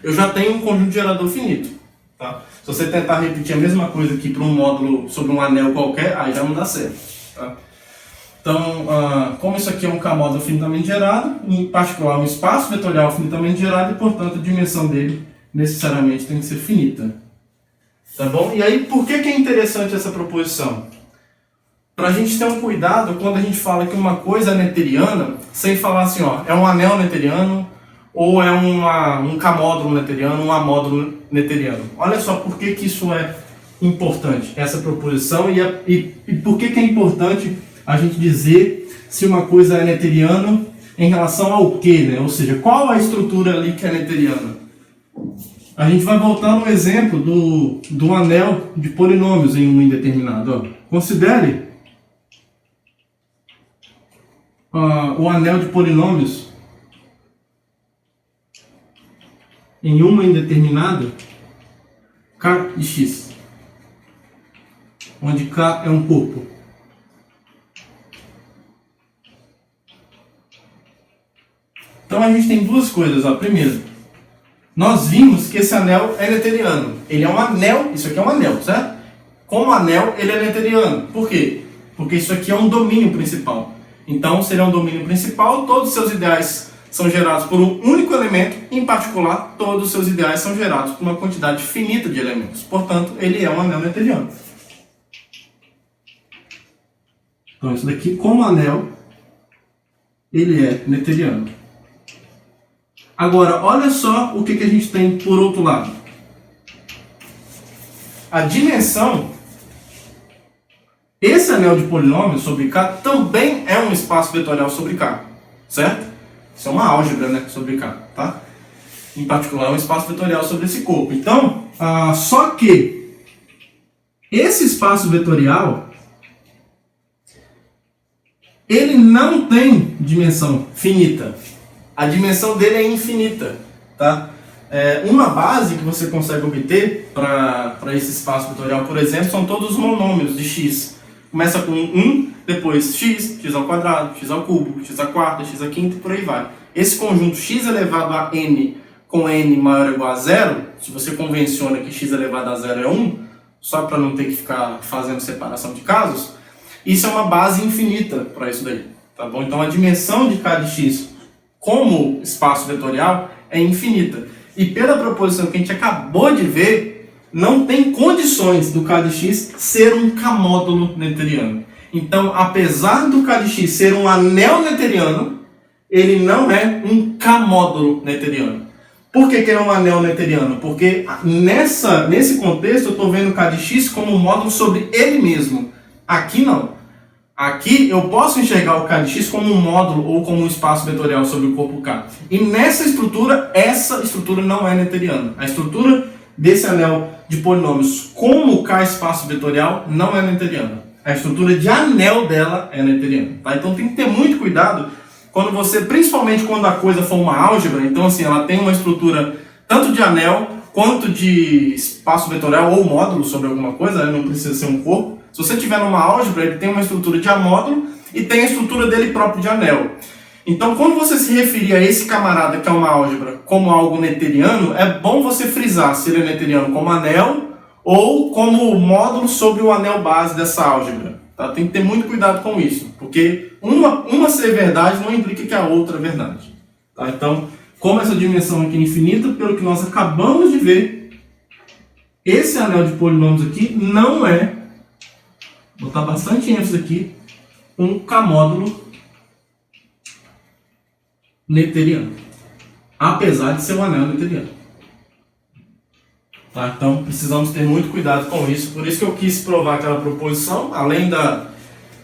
eu já tenho um conjunto gerador finito. Tá? Se você tentar repetir a mesma coisa aqui para um módulo sobre um anel qualquer, aí já não dá certo. Tá? Então, como isso aqui é um K-módulo finitamente gerado, em particular um espaço vetorial finitamente gerado, e portanto a dimensão dele necessariamente tem que ser finita. Tá bom? E aí, por que é interessante essa proposição? Para a gente ter um cuidado quando a gente fala que uma coisa é neteriana, sem falar assim, ó, é um anel neteriano, ou é um K-módulo neteriano, um A-módulo neteriano. Olha só por que isso é importante, essa proposição, e por que é importante a gente dizer se uma coisa é neteriana em relação ao que, né? Ou seja, qual a estrutura ali que é neteriana? A gente vai voltar no exemplo do anel de polinômios em um indeterminado. Ó. Considere o anel de polinômios em uma indeterminada K de X, onde K é um corpo. Então a gente tem duas coisas. Ó. Primeiro, nós vimos que esse anel é neteriano. Ele é um anel, isso aqui é um anel, certo? Como anel, ele é neteriano. Por quê? Porque isso aqui é um domínio principal. Então, se ele é um domínio principal, todos os seus ideais são gerados por um único elemento, em particular, todos os seus ideais são gerados por uma quantidade finita de elementos. Portanto, ele é um anel neteriano. Então, isso daqui, como anel, ele é neteriano. Agora, olha só o que a gente tem por outro lado. A dimensão, esse anel de polinômios sobre K também é um espaço vetorial sobre K, certo? Isso é uma álgebra, né, sobre K, tá? Em particular, é um espaço vetorial sobre esse corpo. Então, só que esse espaço vetorial, ele não tem dimensão finita. A dimensão dele é infinita, tá? Uma base que você consegue obter para esse espaço vetorial, por exemplo, são todos os monômios de x. Começa com 1, depois x, x ao quadrado, x ao cubo, x à quarta, x à quinta e por aí vai. Esse conjunto x elevado a n com n maior ou igual a 0, se você convenciona que x elevado a 0 é 1, só para não ter que ficar fazendo separação de casos, isso é uma base infinita para isso daí, tá bom? Então a dimensão de k de x como espaço vetorial é infinita. E pela proposição que a gente acabou de ver, não tem condições do k de x ser um K-módulo neteriano. Então, apesar do k de x ser um anel neteriano, ele não é um K-módulo neteriano. Por que ele é um anel neteriano? Porque nesse contexto eu estou vendo o k de x como um módulo sobre ele mesmo. Aqui não. Aqui eu posso enxergar o k de x como um módulo ou como um espaço vetorial sobre o corpo K. E nessa estrutura, essa estrutura não é neteriana. A estrutura desse anel de polinômios como K espaço vetorial não é neteriana. A estrutura de anel dela é neteriana. Tá? Então tem que ter muito cuidado quando você, principalmente quando a coisa for uma álgebra, então assim, ela tem uma estrutura tanto de anel quanto de espaço vetorial ou módulo sobre alguma coisa, não precisa ser um corpo. Se você tiver numa álgebra, ele tem uma estrutura de amódulo e tem a estrutura dele próprio de anel. Então, quando você se referir a esse camarada que é uma álgebra como algo neteriano, é bom você frisar se ele é neteriano como anel ou como módulo sobre o anel base dessa álgebra. Tá? Tem que ter muito cuidado com isso, porque uma ser verdade não implica que a outra é verdade. Tá? Então, como essa dimensão aqui é infinita, pelo que nós acabamos de ver, esse anel de polinômios aqui não é, vou botar bastante ênfase aqui, um K-módulo neteriano, apesar de ser um anel neteriano. Tá? Então precisamos ter muito cuidado com isso, por isso que eu quis provar aquela proposição, além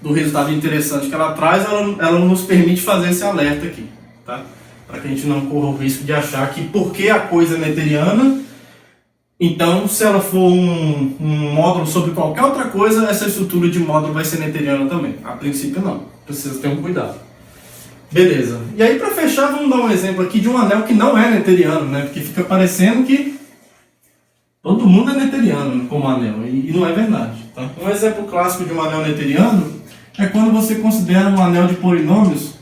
do resultado interessante que ela traz, ela nos permite fazer esse alerta aqui, tá? Para que a gente não corra o risco de achar que porque a coisa é neteriana, então, se ela for um módulo sobre qualquer outra coisa, essa estrutura de módulo vai ser neteriana também. A princípio, não. Precisa ter um cuidado. Beleza. E aí, para fechar, vamos dar um exemplo aqui de um anel que não é neteriano, né? Porque fica parecendo que todo mundo é neteriano como anel, e não é verdade. Tá? Um exemplo clássico de um anel neteriano é quando você considera um anel de polinômios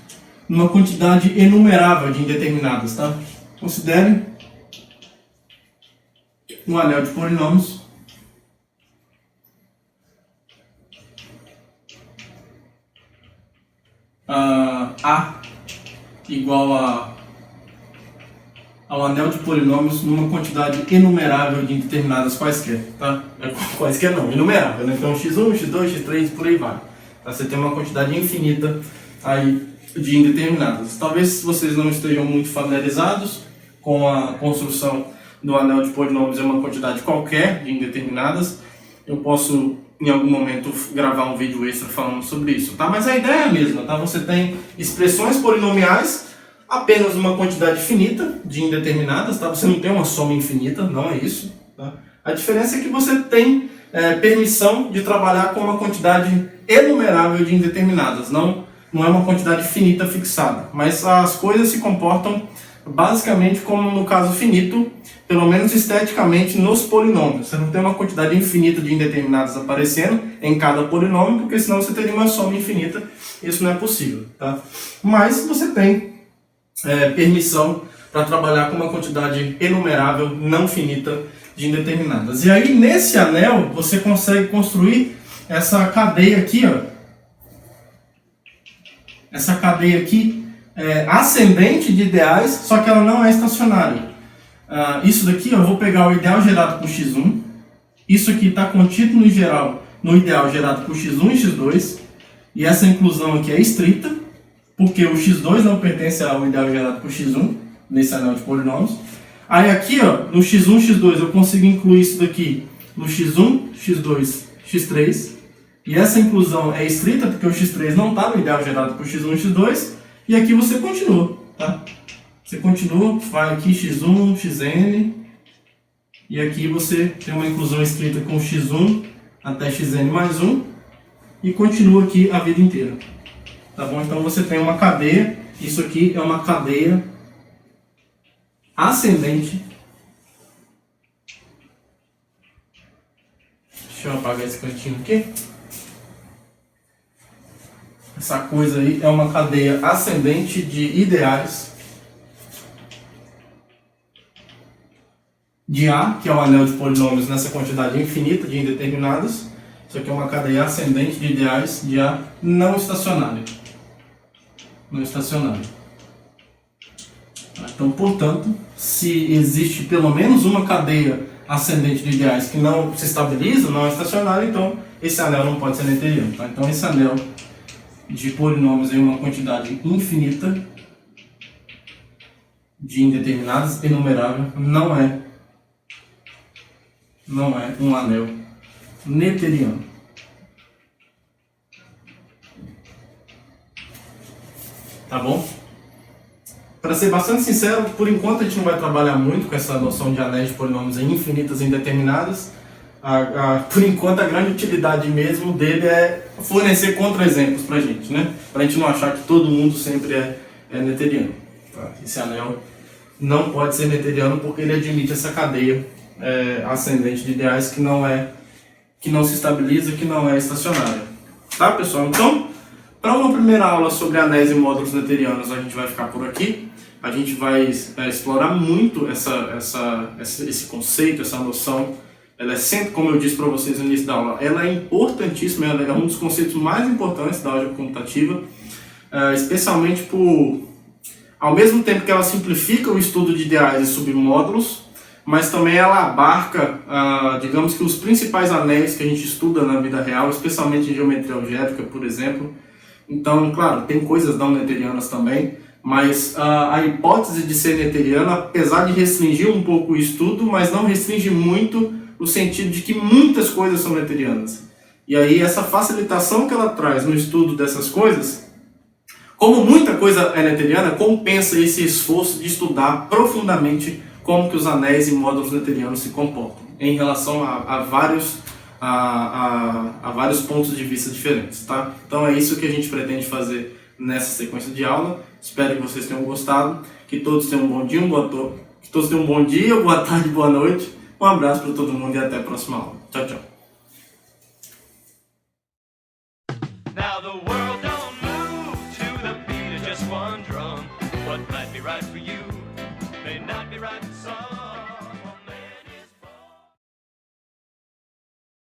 numa quantidade enumerável de indeterminadas, tá? Considere um anel de polinômios A igual ao anel de polinômios numa quantidade enumerável de indeterminadas quaisquer, tá? Quaisquer não, inumerável, né? Então x1, x2, x3, por aí vai. Tá? Você tem uma quantidade infinita aí de indeterminadas. Talvez vocês não estejam muito familiarizados com a construção do anel de polinômios em uma quantidade qualquer de indeterminadas. Eu posso, em algum momento, gravar um vídeo extra falando sobre isso, tá? Mas a ideia é a mesma, tá? Você tem expressões polinomiais, apenas uma quantidade finita de indeterminadas, tá? Você não tem uma soma infinita, não é isso, tá? A diferença é que você tem permissão de trabalhar com uma quantidade enumerável de indeterminadas, não é uma quantidade finita fixada, mas as coisas se comportam basicamente como no caso finito, pelo menos esteticamente nos polinômios. Você não tem uma quantidade infinita de indeterminadas aparecendo em cada polinômio, porque senão você teria uma soma infinita, isso não é possível, tá? Mas você tem permissão para trabalhar com uma quantidade enumerável, não finita, de indeterminadas. E aí, nesse anel, você consegue construir essa cadeia aqui, ó. Essa cadeia aqui ascendente de ideais, só que ela não é estacionária. Isso daqui, ó, eu vou pegar o ideal gerado por x1. Isso aqui está contido no geral, no ideal gerado por x1 e x2. E essa inclusão aqui é estrita, porque o x2 não pertence ao ideal gerado por x1, nesse anel de polinômios. Aí aqui, ó, no x1, x2, eu consigo incluir isso daqui no x1, x2, x3. E essa inclusão é estrita, porque o x3 não está no ideal gerado por x1 e x2. E aqui você continua, tá? Você continua, vai aqui x1, xn. E aqui você tem uma inclusão estrita com x1 até xn mais 1. E continua aqui a vida inteira. Tá bom? Então você tem uma cadeia. Isso aqui é uma cadeia ascendente. Deixa eu apagar esse cantinho aqui. Essa coisa aí é uma cadeia ascendente de ideais de A, que é o anel de polinômios nessa quantidade infinita de indeterminadas. Isso aqui é uma cadeia ascendente de ideais de A não estacionária. Não estacionária. Então, portanto, se existe pelo menos uma cadeia ascendente de ideais que não se estabiliza, não é estacionária, então esse anel não pode ser noetheriano. Tá? Então, esse anel de polinômios em uma quantidade infinita de indeterminadas, enumerável, não é um anel noetheriano. Tá bom? Para ser bastante sincero, por enquanto a gente não vai trabalhar muito com essa noção de anéis de polinômios em infinitas e indeterminadas. Por enquanto, a grande utilidade mesmo dele é fornecer contra-exemplos para a gente, né? Para a gente não achar que todo mundo sempre é noetheriano. Tá? Esse anel não pode ser noetheriano porque ele admite essa cadeia ascendente de ideais que não se estabiliza, que não é estacionária. Tá, pessoal? Então, para uma primeira aula sobre anéis e módulos noetherianos, a gente vai ficar por aqui. A gente vai explorar muito esse conceito, essa noção. Ela é sempre, como eu disse para vocês no início da aula, ela é importantíssima, ela é um dos conceitos mais importantes da álgebra computativa, especialmente ao mesmo tempo que ela simplifica o estudo de ideais e submódulos, mas também ela abarca, digamos que os principais anéis que a gente estuda na vida real, especialmente em geometria algébrica, por exemplo. Então, claro, tem coisas não noetherianas também, mas a hipótese de ser noetheriana, apesar de restringir um pouco o estudo, mas não restringe muito no sentido de que muitas coisas são noetherianas. E aí essa facilitação que ela traz no estudo dessas coisas, como muita coisa é noetheriana, compensa esse esforço de estudar profundamente como que os anéis e módulos noetherianos se comportam em relação a vários pontos de vista diferentes, tá? Então é isso que a gente pretende fazer nessa sequência de aula. Espero que vocês tenham gostado, que todos tenham um bom dia, boa tarde, boa noite. Um abraço para todo mundo e até a próxima aula. Tchau, tchau. Now the world don't move to the beat of just one might be right for you.